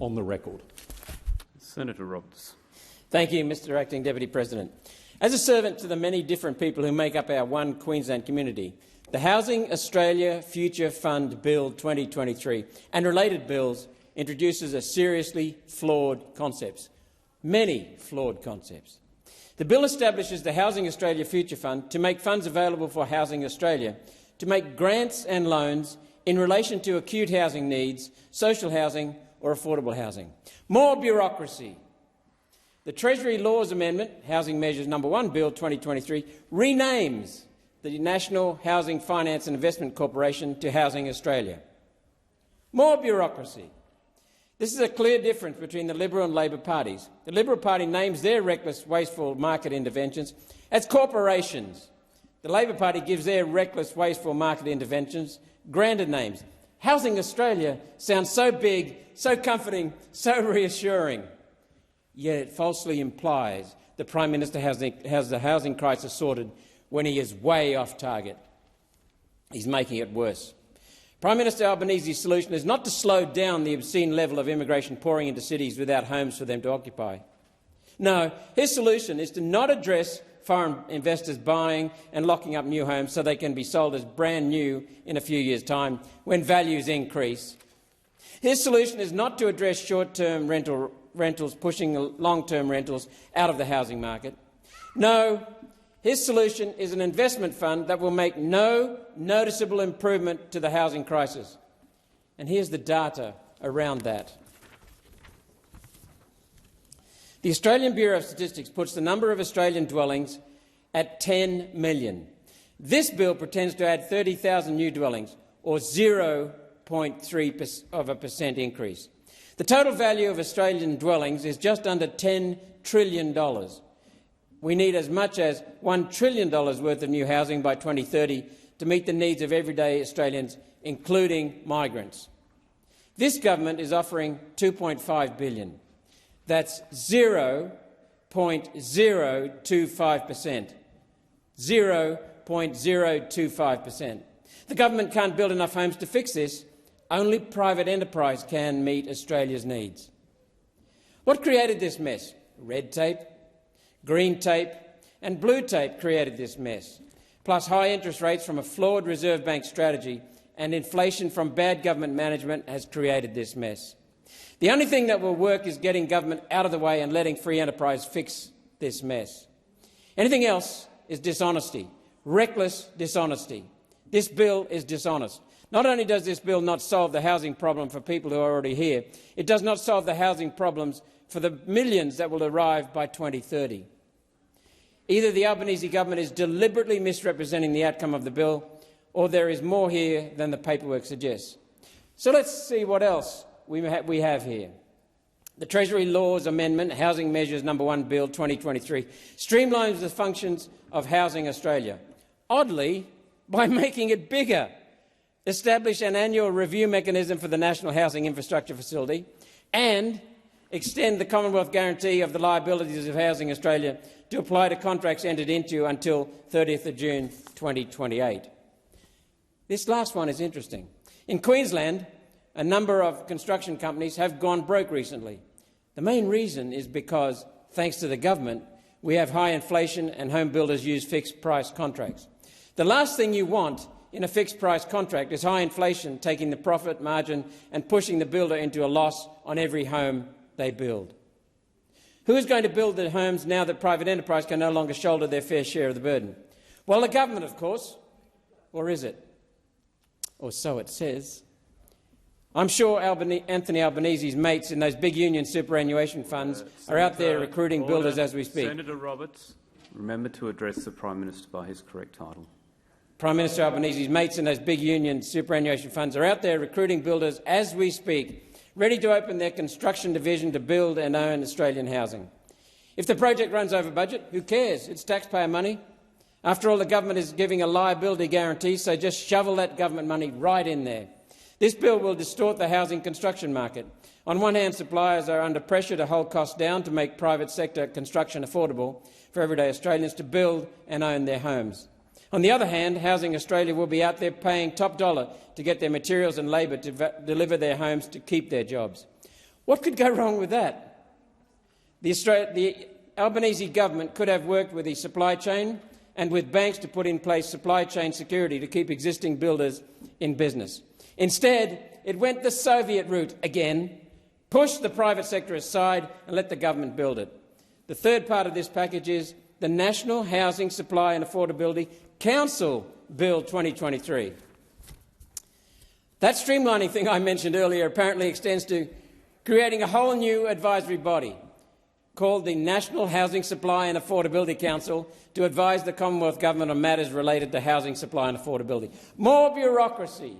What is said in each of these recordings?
On the record. Senator Roberts. Thank you, Mr Acting Deputy President. As a servant to the many different people who make up our one Queensland community, the Housing Australia Future Fund Bill 2023 and related bills introduces a seriously flawed concepts, many flawed concepts. The bill establishes the Housing Australia Future Fund to make funds available for Housing Australia, to make grants and loans in relation to acute housing needs, social housing or affordable housing. More bureaucracy. The Treasury Laws Amendment, Housing Measures No. 1 Bill 2023, renames the National Housing Finance and Investment Corporation to Housing Australia. More bureaucracy. This is a clear difference between the Liberal and Labor parties. The Liberal Party names their reckless, wasteful market interventions as corporations. The Labor Party gives their reckless, wasteful market interventions grander names. Housing Australia sounds so big, so comforting, so reassuring. Yet it falsely implies the Prime Minister has the housing crisis sorted when he is way off target. He's making it worse. Prime Minister Albanese's solution is not to slow down the obscene level of immigration pouring into cities without homes for them to occupy. No, his solution is to not address foreign investors buying and locking up new homes so they can be sold as brand new in a few years' time when values increase. His solution is not to address short-term rentals pushing long-term rentals out of the housing market. No, his solution is an investment fund that will make no noticeable improvement to the housing crisis. And here's the data around that. The Australian Bureau of Statistics puts the number of Australian dwellings at 10 million. This bill pretends to add 30,000 new dwellings, or 0.3% increase. The total value of Australian dwellings is just under $10 trillion. We need as much as $1 trillion worth of new housing by 2030 to meet the needs of everyday Australians, including migrants. This government is offering $2.5 billion. That's 0.025%. 0.025%. The government can't build enough homes to fix this. Only private enterprise can meet Australia's needs. What created this mess? Red tape, green tape and blue tape created this mess, plus high interest rates from a flawed Reserve Bank strategy and inflation from bad government management has created this mess. The only thing that will work is getting government out of the way and letting free enterprise fix this mess. Anything else is dishonesty, reckless dishonesty. This bill is dishonest. Not only does this bill not solve the housing problem for people who are already here, it does not solve the housing problems for the millions that will arrive by 2030. Either the Albanese government is deliberately misrepresenting the outcome of the bill, or there is more here than the paperwork suggests. So let's see what else we have here. The Treasury Laws Amendment, Housing Measures No. 1 Bill 2023, streamlines the functions of Housing Australia, oddly by making it bigger. Establish an annual review mechanism for the National Housing Infrastructure Facility and extend the Commonwealth guarantee of the liabilities of Housing Australia to apply to contracts entered into until 30th of June 2028. This last one is interesting. In Queensland, a number of construction companies have gone broke recently. The main reason is because, thanks to the government, we have high inflation and home builders use fixed-price contracts. The last thing you want in a fixed-price contract is high inflation taking the profit margin and pushing the builder into a loss on every home they build. Who is going to build the homes now that private enterprise can no longer shoulder their fair share of the burden? Well, the government, of course. Or is it? Or so it says. I'm sure Anthony Albanese's mates in those big union superannuation funds are out there recruiting builders as we speak. Senator Roberts, remember to address the Prime Minister by his correct title. Prime Minister Albanese's mates in those big union superannuation funds are out there recruiting builders as we speak, ready to open their construction division to build and own Australian housing. If the project runs over budget, who cares? It's taxpayer money. After all, the government is giving a liability guarantee, so just shovel that government money right in there. This bill will distort the housing construction market. On one hand, suppliers are under pressure to hold costs down to make private sector construction affordable for everyday Australians to build and own their homes. On the other hand, Housing Australia will be out there paying top dollar to get their materials and labour to deliver their homes to keep their jobs. What could go wrong with that? The Albanese government could have worked with the supply chain and with banks to put in place supply chain security to keep existing builders in business. Instead, it went the Soviet route again, pushed the private sector aside and let the government build it. The third part of this package is the National Housing Supply and Affordability Council Bill 2023. That streamlining thing I mentioned earlier apparently extends to creating a whole new advisory body called the National Housing Supply and Affordability Council to advise the Commonwealth Government on matters related to housing supply and affordability. More bureaucracy.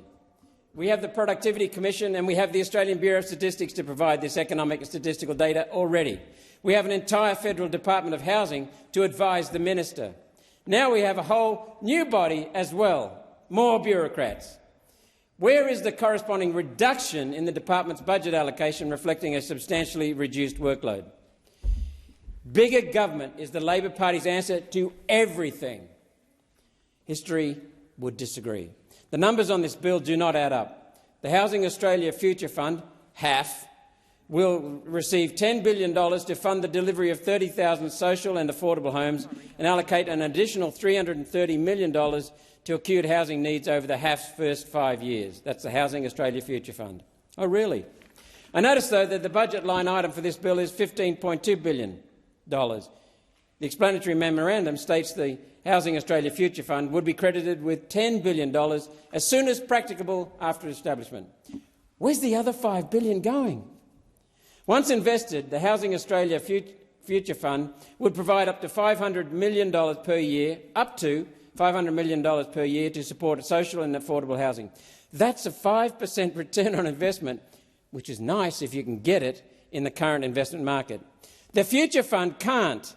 We have the Productivity Commission and we have the Australian Bureau of Statistics to provide this economic and statistical data already. We have an entire Federal Department of Housing to advise the Minister. Now we have a whole new body as well, more bureaucrats. Where is the corresponding reduction in the department's budget allocation reflecting a substantially reduced workload? Bigger government is the Labor Party's answer to everything. History would disagree. The numbers on this bill do not add up. The Housing Australia Future Fund, HAF, will receive $10 billion to fund the delivery of 30,000 social and affordable homes and allocate an additional $330 million to acute housing needs over the HAF's first 5 years. That's the Housing Australia Future Fund. Oh, really? I notice, though, that the budget line item for this bill is $15.2 billion. The explanatory memorandum states the Housing Australia Future Fund would be credited with $10 billion as soon as practicable after establishment. Where's the other $5 billion going? Once invested, the Housing Australia Future Fund would provide up to $500 million per year, up to $500 million per year to support social and affordable housing. That's a 5% return on investment, which is nice if you can get it in the current investment market. The Future Fund can't.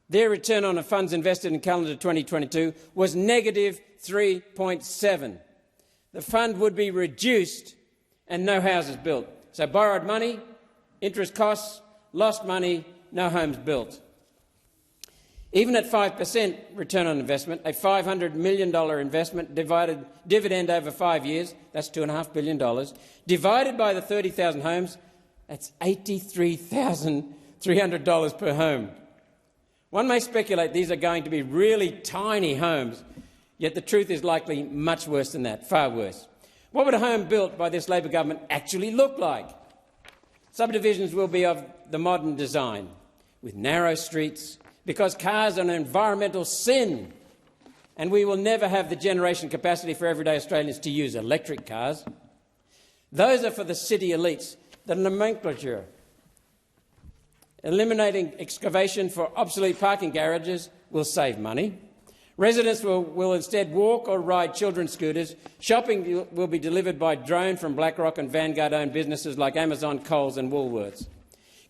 Their return on the funds invested in calendar 2022 was negative 3.7. The fund would be reduced and no houses built. So borrowed money, interest costs, lost money, no homes built. Even at 5% return on investment, a $500 million investment dividend over 5 years, that's $2.5 billion, divided by the 30,000 homes, that's $83,300 per home. One may speculate these are going to be really tiny homes, yet the truth is likely much worse than that, far worse. What would a home built by this Labor government actually look like? Subdivisions will be of the modern design, with narrow streets, because cars are an environmental sin, and we will never have the generation capacity for everyday Australians to use electric cars. Those are for the city elites. The nomenclature, eliminating excavation for obsolete parking garages, will save money. Residents will instead walk or ride children's scooters. Shopping will be delivered by drone from BlackRock and Vanguard-owned businesses like Amazon, Coles and Woolworths.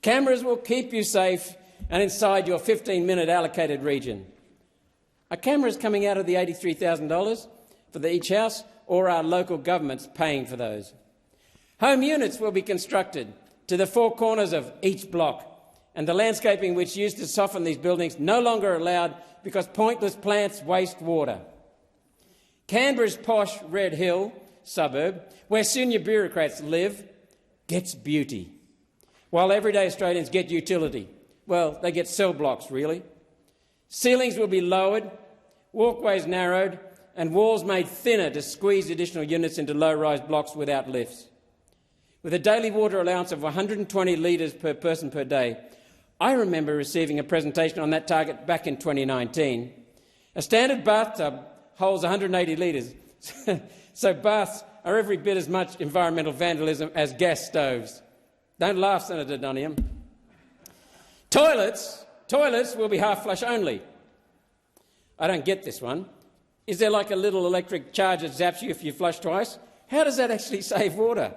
Cameras will keep you safe and inside your 15-minute allocated region. Are cameras coming out of the $83,000 for each house, or are local governments paying for those? Home units will be constructed to the four corners of each block, and the landscaping which used to soften these buildings no longer allowed because pointless plants waste water. Canberra's posh Red Hill suburb, where senior bureaucrats live, gets beauty, while everyday Australians get utility. Well, they get cell blocks, really. Ceilings will be lowered, walkways narrowed, and walls made thinner to squeeze additional units into low-rise blocks without lifts. With a daily water allowance of 120 litres per person per day, I remember receiving a presentation on that target back in 2019. A standard bathtub holds 180 litres, so baths are every bit as much environmental vandalism as gas stoves. Don't laugh, Senator Duniam. Toilets will be half-flush only. I don't get this one. Is there like a little electric charge that zaps you if you flush twice? How does that actually save water?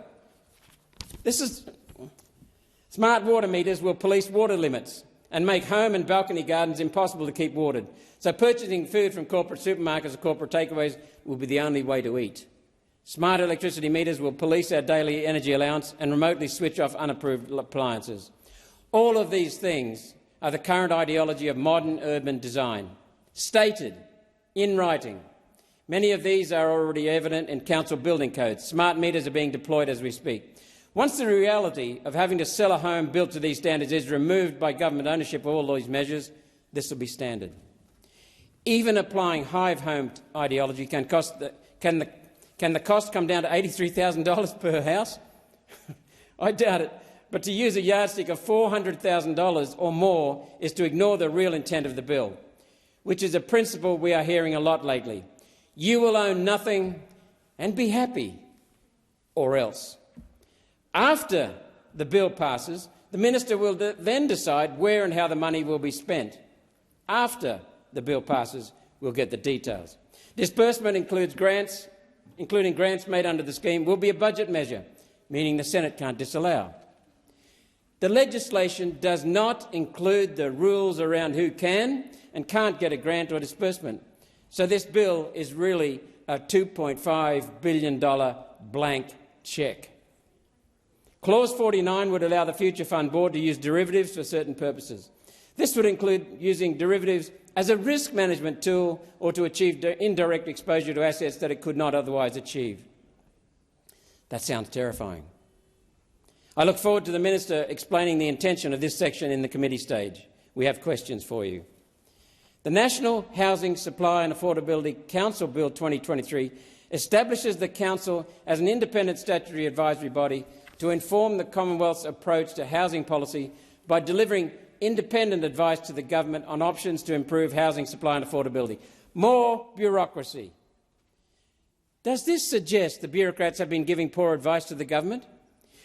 Smart water meters will police water limits and make home and balcony gardens impossible to keep watered. So purchasing food from corporate supermarkets or corporate takeaways will be the only way to eat. Smart electricity meters will police our daily energy allowance and remotely switch off unapproved appliances. All of these things are the current ideology of modern urban design, stated in writing. Many of these are already evident in council building codes. Smart meters are being deployed as we speak. Once the reality of having to sell a home built to these standards is removed by government ownership of all these measures, this will be standard. Even applying hive home ideology can the cost come down to $83,000 per house? I doubt it. But to use a yardstick of $400,000 or more is to ignore the real intent of the bill, which is a principle we are hearing a lot lately. You will own nothing and be happy, or else. After the bill passes, the minister will then decide where and how the money will be spent. After the bill passes, we'll get the details. Disbursement including grants made under the scheme, will be a budget measure, meaning the Senate can't disallow. The legislation does not include the rules around who can and can't get a grant or disbursement. So this bill is really a $2.5 billion blank cheque. Clause 49 would allow the Future Fund Board to use derivatives for certain purposes. This would include using derivatives as a risk management tool or to achieve indirect exposure to assets that it could not otherwise achieve. That sounds terrifying. I look forward to the Minister explaining the intention of this section in the committee stage. We have questions for you. The National Housing Supply and Affordability Council Bill 2023 establishes the Council as an independent statutory advisory body to inform the Commonwealth's approach to housing policy by delivering independent advice to the government on options to improve housing supply and affordability. More bureaucracy. Does this suggest the bureaucrats have been giving poor advice to the government?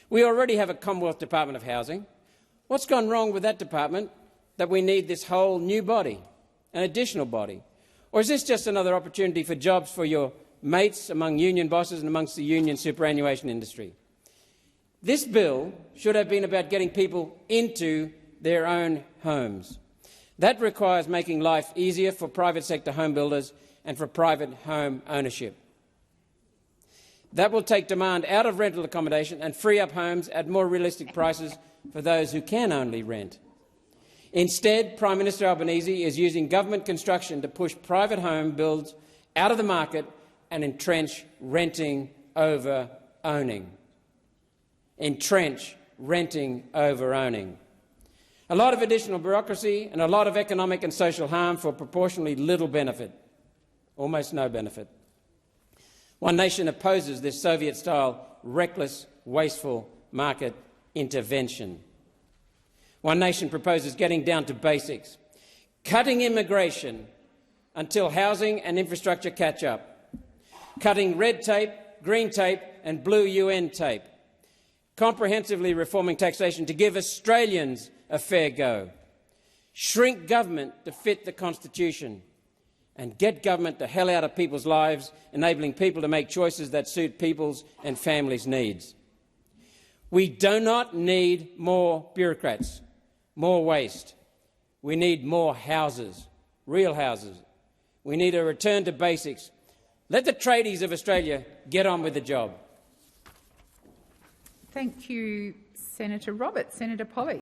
We already have a Commonwealth Department of Housing. What's gone wrong with that department that we need this whole new body, an additional body? Or is this just another opportunity for jobs for your mates among union bosses and amongst the union superannuation industry? This bill should have been about getting people into their own homes. That requires making life easier for private sector home builders and for private home ownership. That will take demand out of rental accommodation and free up homes at more realistic prices for those who can only rent. Instead, Prime Minister Albanese is using government construction to push private home builds out of the market and entrench renting over owning. Entrench renting over owning. A lot of additional bureaucracy and a lot of economic and social harm for proportionally little benefit, almost no benefit. One Nation opposes this Soviet-style, reckless, wasteful market intervention. One Nation proposes getting down to basics, cutting immigration until housing and infrastructure catch up, cutting red tape, green tape and blue UN tape, comprehensively reforming taxation to give Australians a fair go, shrink government to fit the Constitution, and get government the hell out of people's lives, enabling people to make choices that suit people's and families' needs. We do not need more bureaucrats, more waste. We need more houses, real houses. We need a return to basics. Let the tradies of Australia get on with the job. Thank you, Senator Roberts. Senator Polley.